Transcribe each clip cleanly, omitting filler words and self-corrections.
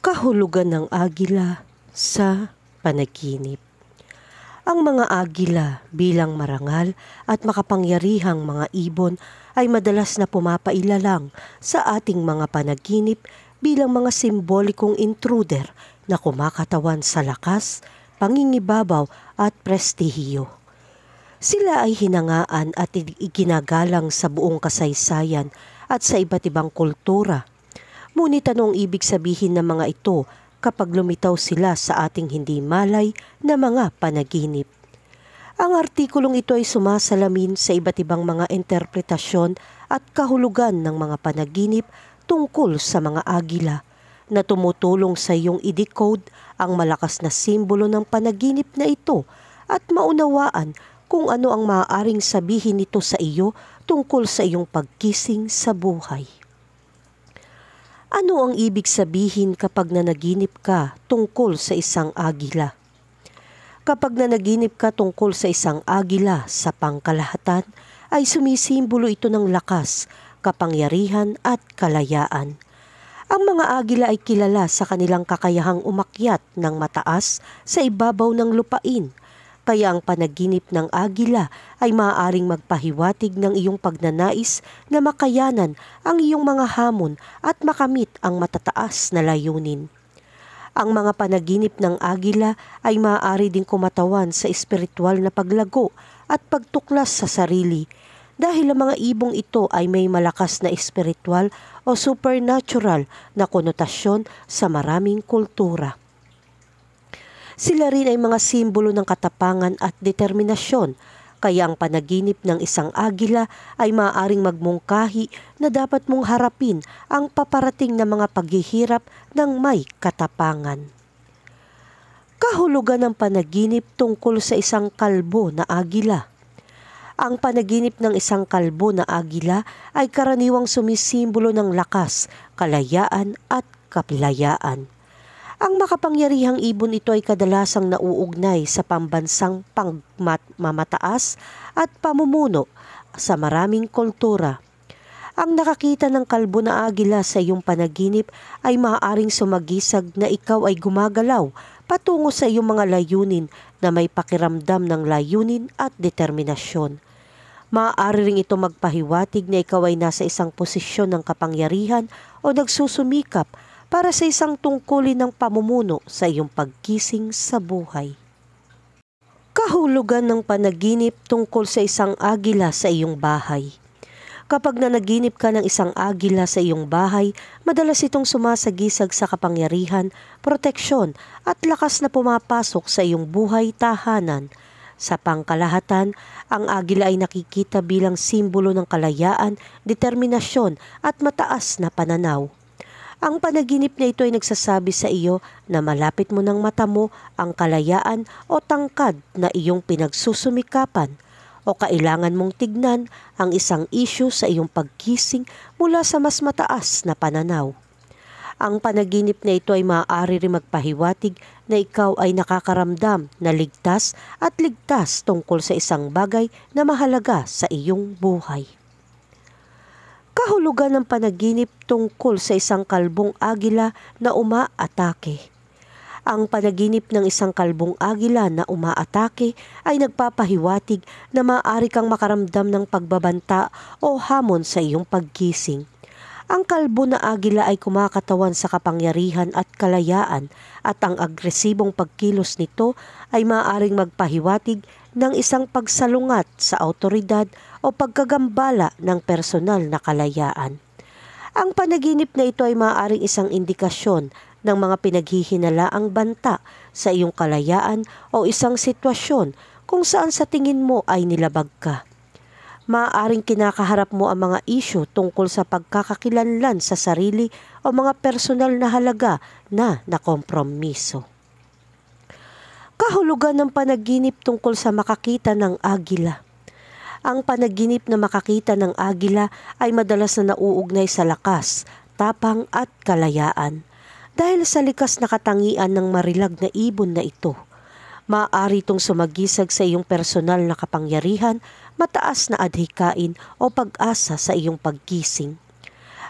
Kahulugan ng agila sa panaginip. Ang mga agila bilang marangal at makapangyarihang mga ibon ay madalas na pumapailalang sa ating mga panaginip bilang mga simbolikong intruder na kumakatawan sa lakas, pangingibabaw at prestihiyo. Sila ay hinangaan at iginagalang sa buong kasaysayan at sa iba't ibang kultura. Ngunit anong ibig sabihin ng mga ito kapag lumitaw sila sa ating hindi malay na mga panaginip? Ang artikulong ito ay sumasalamin sa iba't ibang mga interpretasyon at kahulugan ng mga panaginip tungkol sa mga agila na tumutulong sa iyong i-decode ang malakas na simbolo ng panaginip na ito at maunawaan kung ano ang maaaring sabihin nito sa iyo tungkol sa iyong pagkising sa buhay. Ano ang ibig sabihin kapag nanaginip ka tungkol sa isang agila? Kapag nanaginip ka tungkol sa isang agila sa pangkalahatan, ay sumisimbolo ito ng lakas, kapangyarihan at kalayaan. Ang mga agila ay kilala sa kanilang kakayahang umakyat ng mataas sa ibabaw ng lupain. Kaya ang panaginip ng agila ay maaaring magpahiwatig ng iyong pagnanais na makayanan ang iyong mga hamon at makamit ang matataas na layunin. Ang mga panaginip ng agila ay maaari ding kumatawan sa espiritual na paglago at pagtuklas sa sarili dahil ang mga ibong ito ay may malakas na espiritual o supernatural na konotasyon sa maraming kultura. Sila rin ay mga simbolo ng katapangan at determinasyon, kaya ang panaginip ng isang agila ay maaaring magmungkahi na dapat mong harapin ang paparating na mga paghihirap ng may katapangan. Kahulugan ng panaginip tungkol sa isang kalbo na agila. Ang panaginip ng isang kalbo na agila ay karaniwang sumisimbolo ng lakas, kalayaan at kapilayaan. Ang makapangyarihang ibon ito ay kadalasang nauugnay sa pambansang pangmamataas at pamumuno sa maraming kultura. Ang nakakita ng kalbo na agila sa iyong panaginip ay maaaring sumagisag na ikaw ay gumagalaw patungo sa iyong mga layunin na may pakiramdam ng layunin at determinasyon. Maaari ring ito magpahiwatig na ikaw ay nasa isang posisyon ng kapangyarihan o nagsusumikap para sa isang tungkulin ng pamumuno sa iyong pagkising sa buhay. Kahulugan ng panaginip tungkol sa isang agila sa iyong bahay. Kapag nanaginip ka ng isang agila sa iyong bahay, madalas itong sumasagisag sa kapangyarihan, proteksyon at lakas na pumapasok sa iyong buhay tahanan. Sa pangkalahatan, ang agila ay nakikita bilang simbolo ng kalayaan, determinasyon at mataas na pananaw. Ang panaginip na ito ay nagsasabi sa iyo na malapit mo ng mata mo ang kalayaan o tangkad na iyong pinagsusumikapan o kailangan mong tignan ang isang isyu sa iyong pagkising mula sa mas mataas na pananaw. Ang panaginip na ito ay maaari rin magpahiwatig na ikaw ay nakakaramdam na ligtas tungkol sa isang bagay na mahalaga sa iyong buhay. Kahulugan ng panaginip tungkol sa isang kalbong agila na umaatake. Ang panaginip ng isang kalbong agila na umaatake ay nagpapahiwatig na maaari kang makaramdam ng pagbabanta o hamon sa iyong paggising. Ang kalbo na agila ay kumakatawan sa kapangyarihan at kalayaan at ang agresibong pagkilos nito ay maaaring magpahiwatig ng isang pagsalungat sa awtoridad o pagkagambala ng personal na kalayaan. Ang panaginip na ito ay maaaring isang indikasyon ng mga pinaghihinalaang banta sa iyong kalayaan o isang sitwasyon kung saan sa tingin mo ay nilabag ka. Maaaring kinakaharap mo ang mga isyu tungkol sa pagkakakilanlan sa sarili o mga personal na halaga na nakompromiso. Kahulugan ng panaginip tungkol sa makakita ng agila. Ang panaginip na makakita ng agila ay madalas na nauugnay sa lakas, tapang at kalayaan. Dahil sa likas na katangian ng marilag na ibon na ito, maaari itong sumagisag sa iyong personal na kapangyarihan, mataas na adhikain o pag-asa sa iyong paggising.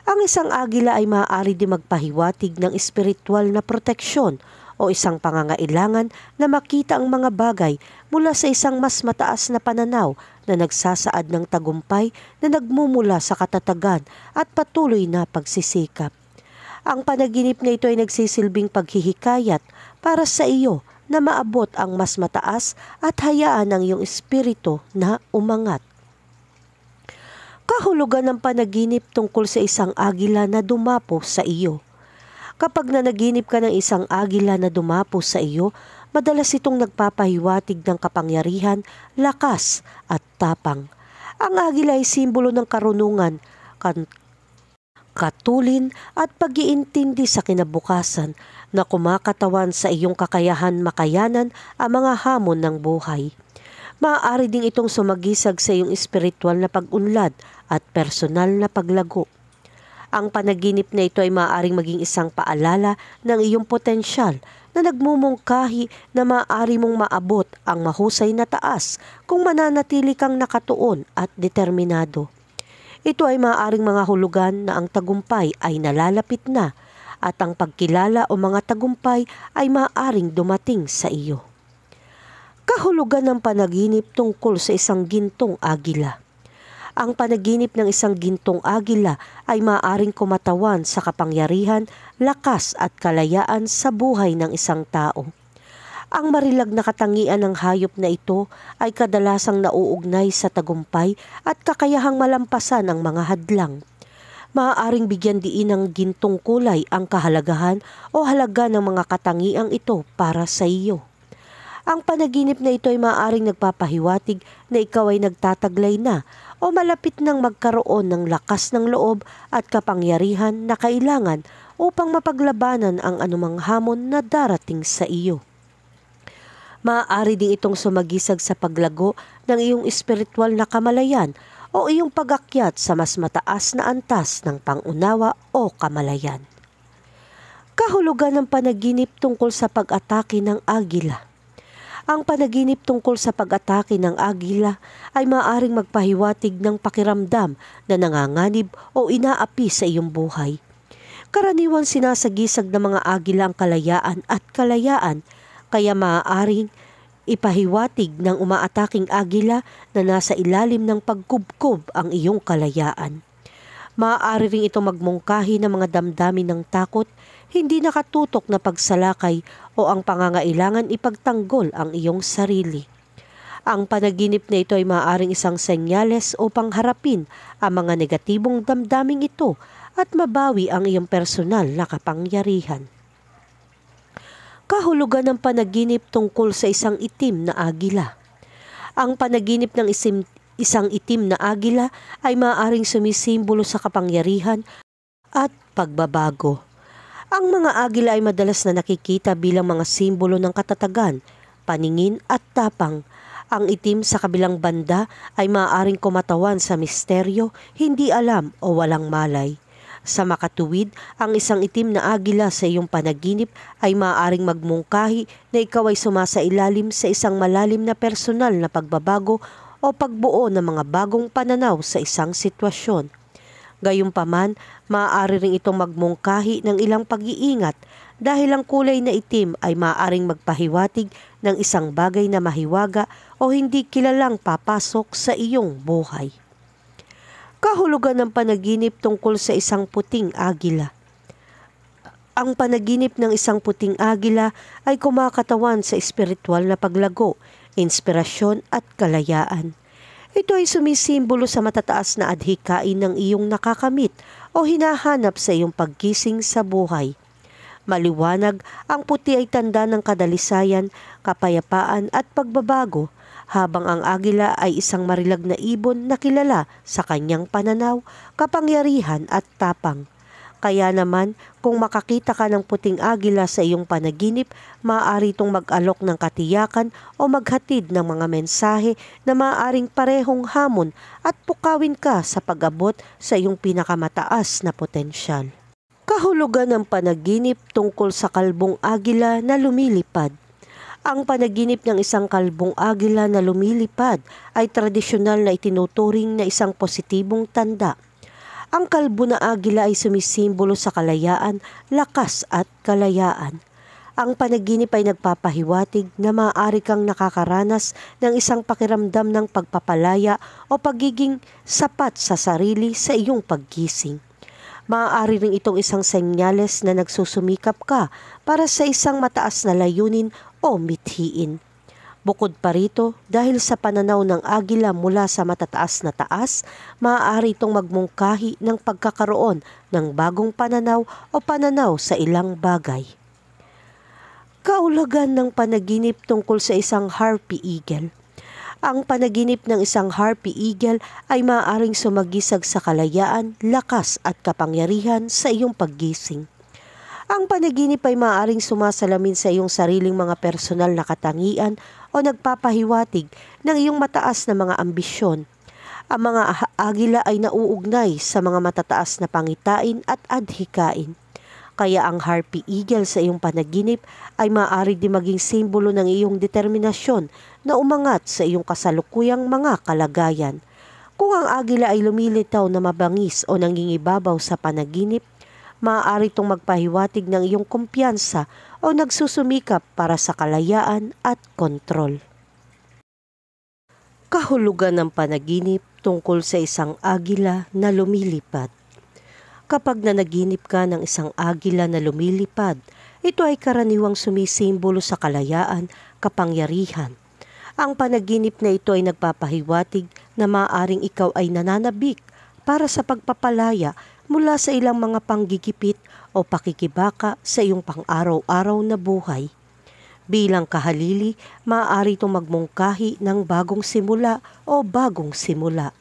Ang isang agila ay maaari din magpahiwatig ng espiritual na proteksyon o isang pangangailangan na makita ang mga bagay mula sa isang mas mataas na pananaw na nagsasaad ng tagumpay na nagmumula sa katatagan at patuloy na pagsisikap. Ang panaginip na ito ay nagsisilbing paghihikayat para sa iyo na maabot ang mas mataas at hayaan ang iyong espiritu na umangat. Kahulugan ng panaginip tungkol sa isang agila na dumapo sa iyo. Kapag nanaginip ka ng isang agila na dumapo sa iyo, madalas itong nagpapahiwatig ng kapangyarihan, lakas at tapang. Ang agila ay simbolo ng karunungan, katulin at pag-iintindi sa kinabukasan na kumakatawan sa iyong kakayahan makayanan ang mga hamon ng buhay. Maaari ding itong sumagisag sa iyong espiritual na pag-unlad at personal na paglago. Ang panaginip na ito ay maaaring maging isang paalala ng iyong potensyal na nagmumungkahi na maaari mong maabot ang mahusay na taas kung mananatili kang nakatuon at determinado. Ito ay maaaring mga hulugan na ang tagumpay ay nalalapit na at ang pagkilala o mga tagumpay ay maaaring dumating sa iyo. Kahulugan ng panaginip tungkol sa isang gintong agila. Ang panaginip ng isang gintong agila ay maaaring kumatawan sa kapangyarihan, lakas at kalayaan sa buhay ng isang tao. Ang marilag na katangian ng hayop na ito ay kadalasang nauugnay sa tagumpay at kakayahang malampasan ang mga hadlang. Maaaring bigyan diin ng gintong kulay ang kahalagahan o halaga ng mga katangiang ito para sa iyo. Ang panaginip na ito ay maaaring nagpapahiwatig na ikaw ay nagtataglay na o malapit nang magkaroon ng lakas ng loob at kapangyarihan na kailangan upang mapaglabanan ang anumang hamon na darating sa iyo. Maaari din itong sumagisag sa paglago ng iyong espiritual na kamalayan o iyong pag-akyat sa mas mataas na antas ng pangunawa o kamalayan. Kahulugan ng panaginip tungkol sa pag-atake ng agila. Ang panaginip tungkol sa pag-atake ng agila ay maaaring magpahiwatig ng pakiramdam na nanganganib o inaapi sa iyong buhay. Karaniwan sinasagisag ng mga agila ang kalayaan at kalayaan, kaya maaaring ipahiwatig ng umaataking agila na nasa ilalim ng pagkubkob ang iyong kalayaan. Maaari ring ito magmungkahi ng mga damdamin ng takot, hindi nakatutok na pagsalakay o ang pangangailangan ipagtanggol ang iyong sarili. Ang panaginip na ito ay maaaring isang senyales upang harapin ang mga negatibong damdaming ito at mabawi ang iyong personal na kapangyarihan. Kahulugan ng panaginip tungkol sa isang itim na agila. Ang panaginip ng isang itim na agila ay maaaring sumisimbolo sa kapangyarihan at pagbabago. Ang mga agila ay madalas na nakikita bilang mga simbolo ng katatagan, paningin at tapang. Ang itim sa kabilang banda ay maaaring kumatawan sa misteryo, hindi alam o walang malay. Sa makatuwid, ang isang itim na agila sa iyong panaginip ay maaaring magmungkahi na ikaw ay sumasailalim sa isang malalim na personal na pagbabago o pagbuo ng mga bagong pananaw sa isang sitwasyon. Gayunpaman, maaari rin itong magmungkahi ng ilang pag-iingat dahil ang kulay na itim ay maaaring magpahiwatig ng isang bagay na mahiwaga o hindi kilalang papasok sa iyong buhay. Kahulugan ng panaginip tungkol sa isang puting agila. Ang panaginip ng isang puting agila ay kumakatawan sa espiritual na paglago, inspirasyon at kalayaan. Ito ay sumisimbolo sa matataas na adhikain ng iyong nakakamit o hinahanap sa iyong pagkising sa buhay. Maliwanag, ang puti ay tanda ng kadalisayan, kapayapaan at pagbabago, habang ang agila ay isang marilag na ibon na kilala sa kanyang pananaw, kapangyarihan at tapang. Kaya naman, kung makakita ka ng puting agila sa iyong panaginip, maaari itong mag-alok ng katiyakan o maghatid ng mga mensahe na maaaring parehong hamon at pukawin ka sa pag-abot sa iyong pinakamataas na potensyal. Kahulugan ng panaginip tungkol sa kalbong agila na lumilipad. Ang panaginip ng isang kalbong agila na lumilipad ay tradisyonal na itinuturing na isang positibong tanda. Ang kalbo na agila ay sumisimbolo sa kalayaan, lakas at kalayaan. Ang panaginip ay nagpapahiwatig na maaari kang nakakaranas ng isang pakiramdam ng pagpapalaya o pagiging sapat sa sarili sa iyong paggising. Maaari rin itong isang senyales na nagsusumikap ka para sa isang mataas na layunin o mithiin. Bukod pa rito, dahil sa pananaw ng agila mula sa matataas na taas, maaari itong magmungkahi ng pagkakaroon ng bagong pananaw o pananaw sa ilang bagay. Kaulagan ng panaginip tungkol sa isang harpy eagle. Ang panaginip ng isang harpy eagle ay maaaring sumagisag sa kalayaan, lakas at kapangyarihan sa iyong paggising. Ang panaginip ay maaaring sumasalamin sa iyong sariling mga personal na katangian o nagpapahiwatig ng iyong mataas na mga ambisyon. Ang mga agila ay nauugnay sa mga matataas na pangitain at adhikain. Kaya ang harpy eagle sa iyong panaginip ay maaari din maging simbolo ng iyong determinasyon na umangat sa iyong kasalukuyang mga kalagayan. Kung ang agila ay lumilitaw na mabangis o nangingibabaw sa panaginip, maaari itong magpahiwatig ng iyong kumpiyansa o nagsusumikap para sa kalayaan at kontrol. Kahulugan ng panaginip tungkol sa isang agila na lumilipad. Kapag nanaginip ka ng isang agila na lumilipad, ito ay karaniwang sumisimbolo sa kalayaan, kapangyarihan. Ang panaginip na ito ay nagpapahiwatig na maaaring ikaw ay nananabik para sa pagpapalaya mula sa ilang mga panggigipit o pakikibaka sa iyong pang-araw-araw na buhay. Bilang kahalili, maaari itong magmungkahi ng bagong simula o bagong simula.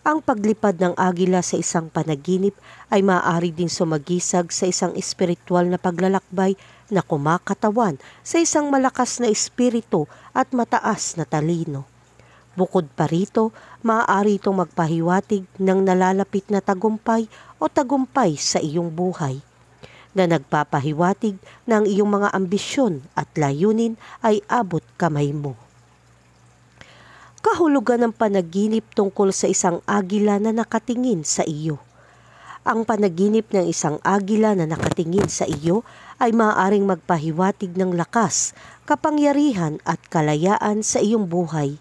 Ang paglipad ng agila sa isang panaginip ay maaari din sumagisag sa isang espiritual na paglalakbay na kumakatawan sa isang malakas na espiritu at mataas na talino. Bukod pa rito, maaari itong magpahiwatig ng nalalapit na tagumpay o tagumpay sa iyong buhay, na nagpapahiwatig na ang iyong mga ambisyon at layunin ay abot kamay mo. Kahulugan ng panaginip tungkol sa isang agila na nakatingin sa iyo. Ang panaginip ng isang agila na nakatingin sa iyo ay maaaring magpahiwatig ng lakas, kapangyarihan at kalayaan sa iyong buhay.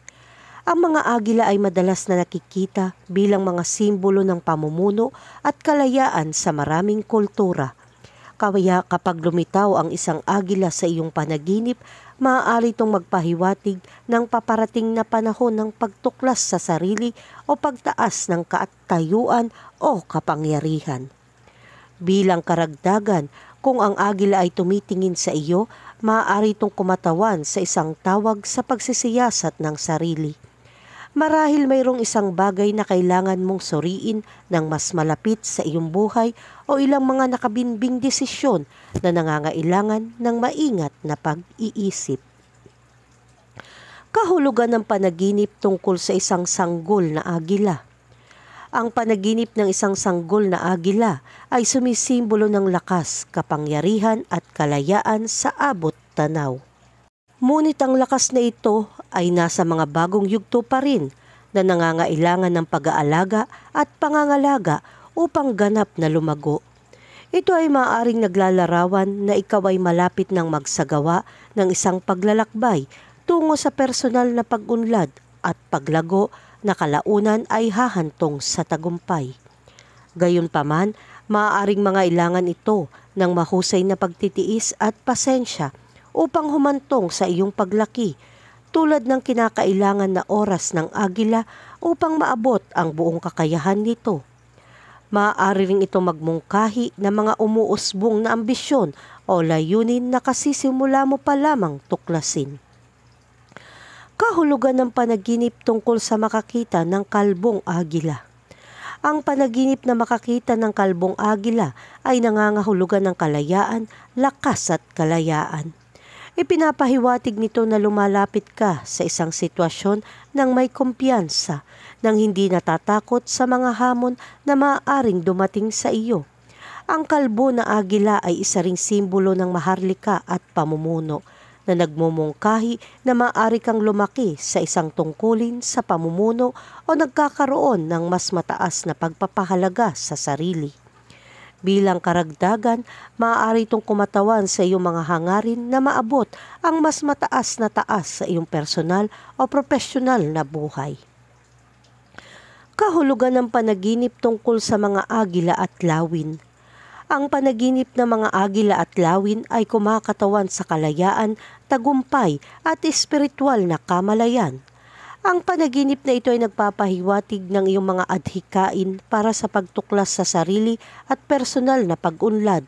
Ang mga agila ay madalas na nakikita bilang mga simbolo ng pamumuno at kalayaan sa maraming kultura. Kaya kapag lumitaw ang isang agila sa iyong panaginip, maaari itong magpahiwatig ng paparating na panahon ng pagtuklas sa sarili o pagtaas ng katayuan o kapangyarihan. Bilang karagdagan, kung ang agila ay tumitingin sa iyo, maaari itong kumatawan sa isang tawag sa pagsisiyasat ng sarili. Marahil mayroong isang bagay na kailangan mong suriin ng mas malapit sa iyong buhay o ilang mga nakabinbing desisyon na nangangailangan ng maingat na pag-iisip. Kahulugan ng panaginip tungkol sa isang sanggol na agila. Ang panaginip ng isang sanggol na agila ay sumisimbolo ng lakas, kapangyarihan at kalayaan sa abot tanaw. Ngunit ang lakas na ito ay nasa mga bagong yugto pa rin na nangangailangan ng pag-aalaga at pangangalaga upang ganap na lumago. Ito ay maaaring naglalarawan na ikaw ay malapit ng magsagawa ng isang paglalakbay tungo sa personal na pag-unlad at paglago na kalaunan ay hahantong sa tagumpay. Gayunpaman, maaaring mangailangan ito ng mahusay na pagtitiis at pasensya upang humantong sa iyong paglaki, tulad ng kinakailangan na oras ng agila upang maabot ang buong kakayahan nito. Maaari ring ito magmungkahi ng mga umuusbong na ambisyon o layunin na kasisimula mo pa lamang tuklasin. Kahulugan ng panaginip tungkol sa makakita ng kalbong agila. Ang panaginip na makakita ng kalbong agila ay nangangahulugan ng kalayaan, lakas at kalayaan. Ipinapahiwatig nito na lumalapit ka sa isang sitwasyon ng may kumpiyansa, nang hindi natatakot sa mga hamon na maaaring dumating sa iyo. Ang kalbo na agila ay isa ring simbolo ng maharlika at pamumuno, na nagmumungkahi na maaari kang lumaki sa isang tungkulin sa pamumuno o nagkakaroon ng mas mataas na pagpapahalaga sa sarili. Bilang karagdagan, maaari itong kumatawan sa iyong mga hangarin na maabot ang mas mataas na taas sa iyong personal o profesional na buhay. Kahulugan ng panaginip tungkol sa mga agila at lawin. Ang panaginip ng mga agila at lawin ay kumakatawan sa kalayaan, tagumpay at espiritual na kamalayan. Ang panaginip na ito ay nagpapahiwatig ng iyong mga adhikain para sa pagtuklas sa sarili at personal na pag-unlad,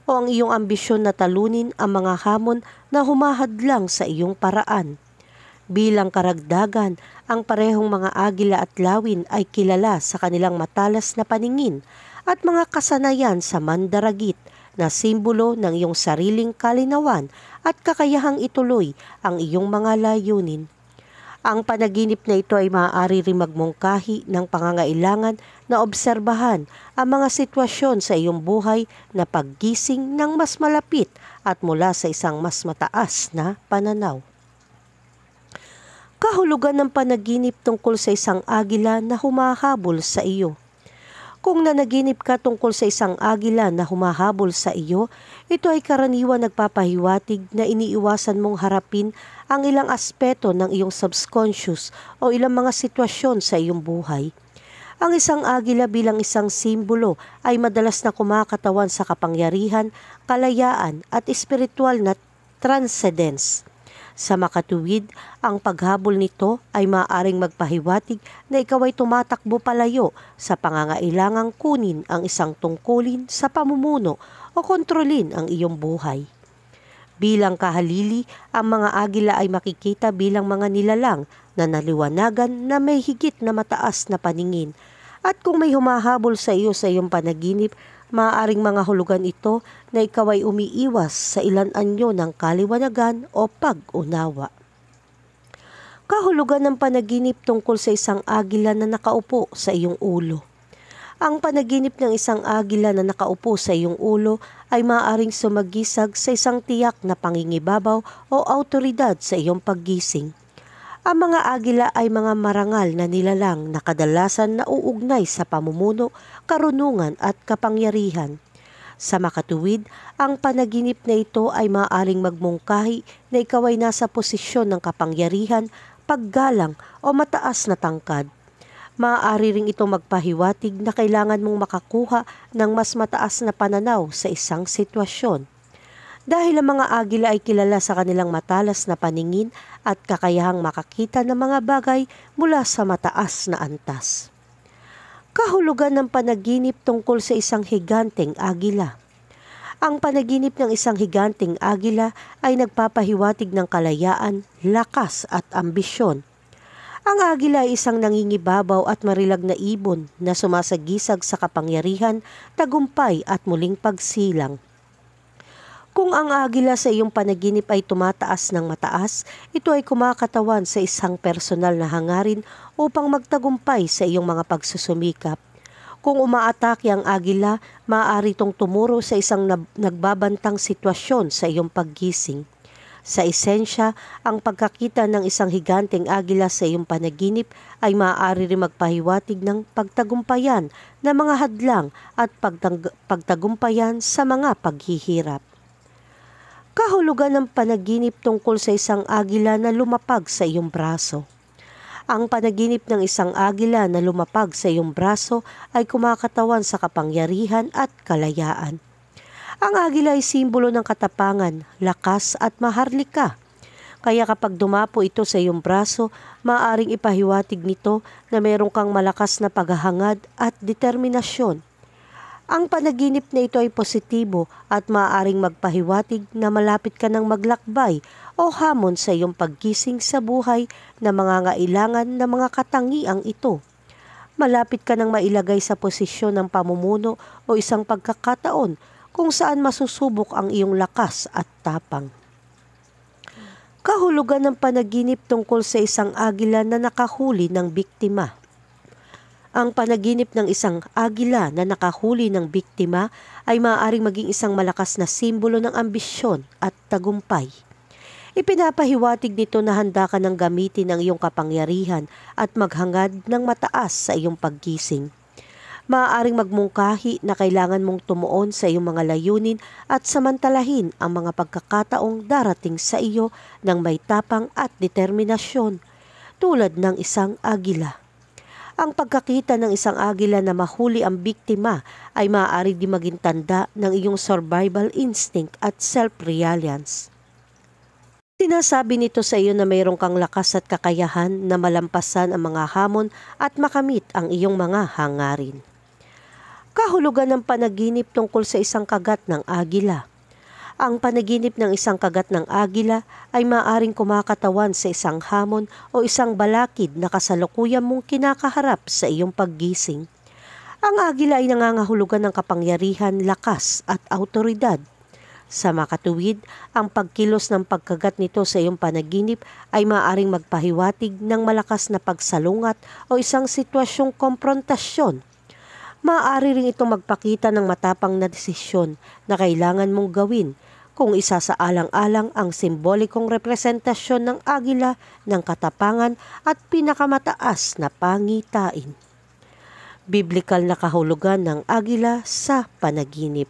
o ang iyong ambisyon na talunin ang mga hamon na humahadlang sa iyong paraan. Bilang karagdagan, ang parehong mga agila at lawin ay kilala sa kanilang matalas na paningin at mga kasanayan sa mandaragit na simbolo ng iyong sariling kalinawan at kakayahang ituloy ang iyong mga layunin. Ang panaginip na ito ay maaari rin magmungkahi ng pangangailangan na obserbahan ang mga sitwasyon sa iyong buhay na paggising ng mas malapit at mula sa isang mas mataas na pananaw. Kahulugan ng panaginip tungkol sa isang agila na humahabol sa iyo. Kung nanaginip ka tungkol sa isang agila na humahabol sa iyo, ito ay karaniwan nagpapahiwatig na iniiwasan mong harapin ang ilang aspeto ng iyong subconscious o ilang mga sitwasyon sa iyong buhay. Ang isang agila bilang isang simbolo ay madalas na kumakatawan sa kapangyarihan, kalayaan at espiritual na transcendence. Sa makatuwid, ang paghabol nito ay maaaring magpahiwatig na ikaw ay tumatakbo palayo sa pangangailangang kunin ang isang tungkulin sa pamumuno o kontrolin ang iyong buhay. Bilang kahalili, ang mga agila ay makikita bilang mga nilalang na naliwanagan na may higit na mataas na paningin. At kung may humahabol sa iyo sa iyong panaginip, maaaring mga hulugan ito na ikaw ay umiiwas sa ilang anyo ng kaliwanagan o pag-unawa. Kahulugan ng panaginip tungkol sa isang agila na nakaupo sa iyong ulo. Ang panaginip ng isang agila na nakaupo sa iyong ulo ay maaaring sumagisag sa isang tiyak na pangingibabaw o awtoridad sa iyong paggising. Ang mga agila ay mga marangal na nilalang na kadalasan nauugnay sa pamumuno, karunungan at kapangyarihan. Sa makatuwid, ang panaginip na ito ay maaaring magmungkahi na ikaw ay nasa posisyon ng kapangyarihan, paggalang o mataas na tangkad. Maaari ring ito magpahiwatig na kailangan mong makakuha ng mas mataas na pananaw sa isang sitwasyon. Dahil ang mga agila ay kilala sa kanilang matalas na paningin at kakayahang makakita ng mga bagay mula sa mataas na antas. Kahulugan ng panaginip tungkol sa isang higanteng agila. Ang panaginip ng isang higanteng agila ay nagpapahiwatig ng kalayaan, lakas at ambisyon. Ang agila ay isang nangingibabaw at marilag na ibon na sumasagisag sa kapangyarihan, tagumpay at muling pagsilang. Kung ang agila sa iyong panaginip ay tumataas ng mataas, ito ay kumakatawan sa isang personal na hangarin upang magtagumpay sa iyong mga pagsusumikap. Kung umaatake ang agila, maaari itong tumuro sa isang nagbabantang sitwasyon sa iyong paggising. Sa esensya, ang pagkakita ng isang higanteng agila sa iyong panaginip ay maaari rin magpahiwatig ng pagtagumpayan ng mga hadlang at pagtagumpayan sa mga paghihirap. Kahulugan ng panaginip tungkol sa isang agila na lumapag sa iyong braso. Ang panaginip ng isang agila na lumapag sa iyong braso ay kumakatawan sa kapangyarihan at kalayaan. Ang agila ay simbolo ng katapangan, lakas at maharlika. Kaya kapag dumapo ito sa iyong braso, maaaring ipahiwatig nito na mayroon kang malakas na paghahangad at determinasyon. Ang panaginip na ito ay positibo at maaaring magpahiwatig na malapit ka ng maglakbay o hamon sa iyong paggising sa buhay na mangangailangan ng mga katangiang ito. Malapit ka ng mailagay sa posisyon ng pamumuno o isang pagkakataon kung saan masusubok ang iyong lakas at tapang. Kahulugan ng panaginip tungkol sa isang agila na nakahuli ng biktima. Ang panaginip ng isang agila na nakahuli ng biktima ay maaaring maging isang malakas na simbolo ng ambisyon at tagumpay. Ipinapahiwatig nito na handa ka ng gamitin ang iyong kapangyarihan at maghangad ng mataas sa iyong paggising. Maaaring magmungkahi na kailangan mong tumuon sa iyong mga layunin at samantalahin ang mga pagkakataong darating sa iyo ng may tapang at determinasyon, tulad ng isang agila. Ang pagkakita ng isang agila na mahuli ang biktima ay maaari din maging tanda ng iyong survival instinct at self-reliance. Sinasabi nito sa iyo na mayroon kang lakas at kakayahan na malampasan ang mga hamon at makamit ang iyong mga hangarin. Kahulugan ng panaginip tungkol sa isang kagat ng agila. Ang panaginip ng isang kagat ng agila ay maaaring kumakatawan sa isang hamon o isang balakid na kasalukuyan mong kinakaharap sa iyong paggising. Ang agila ay nangangahulugan ng kapangyarihan, lakas at autoridad. Sa makatuwid, ang pagkilos ng pagkagat nito sa iyong panaginip ay maaaring magpahiwatig ng malakas na pagsalungat o isang sitwasyong komprontasyon. Maaari rin itong magpakita ng matapang na desisyon na kailangan mong gawin kung isa sa alang-alang ang simbolikong representasyon ng agila ng katapangan at pinakamataas na pangitain. Biblikal na kahulugan ng agila sa panaginip.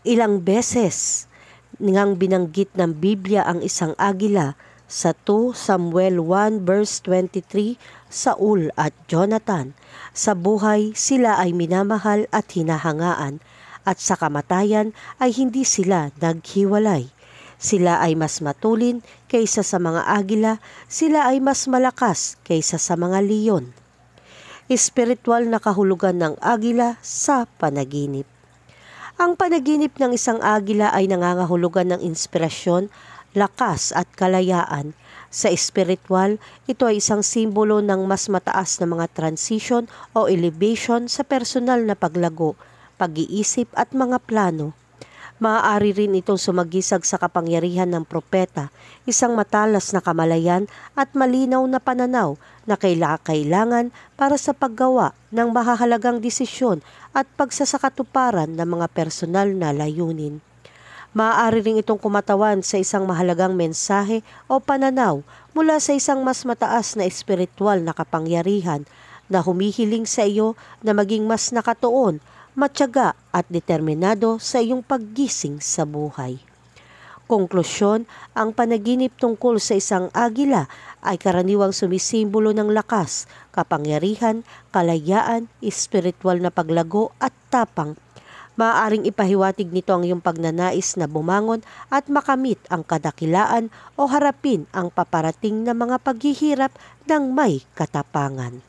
Ilang beses ngang binanggit ng Biblia ang isang agila sa 2 Samuel 1 verse 23, Saul at Jonathan. Sa buhay sila ay minamahal at hinahangaan, at sa kamatayan ay hindi sila naghiwalay. Sila ay mas matulin kaysa sa mga agila, sila ay mas malakas kaysa sa mga leon. Espiritual na kahulugan ng agila sa panaginip. Ang panaginip ng isang agila ay nangangahulugan ng inspirasyon, lakas at kalayaan. Sa espiritual, ito ay isang simbolo ng mas mataas na mga transition o elevation sa personal na paglago, pag-iisip at mga plano. Maaari rin itong sumagisag sa kapangyarihan ng propeta, isang matalas na kamalayan at malinaw na pananaw na kailangan para sa paggawa ng mahahalagang desisyon at pagsasakatuparan ng mga personal na layunin. Maaari rin itong kumatawan sa isang mahalagang mensahe o pananaw mula sa isang mas mataas na espiritual na kapangyarihan na humihiling sa iyo na maging mas nakatuon, matyaga at determinado sa iyong paggising sa buhay. Konklusyon, ang panaginip tungkol sa isang agila ay karaniwang sumisimbolo ng lakas, kapangyarihan, kalayaan, espiritual na paglago at tapang. Maaaring ipahiwatig nito ang iyong pagnanais na bumangon at makamit ang kadakilaan o harapin ang paparating na mga paghihirap ng may katapangan.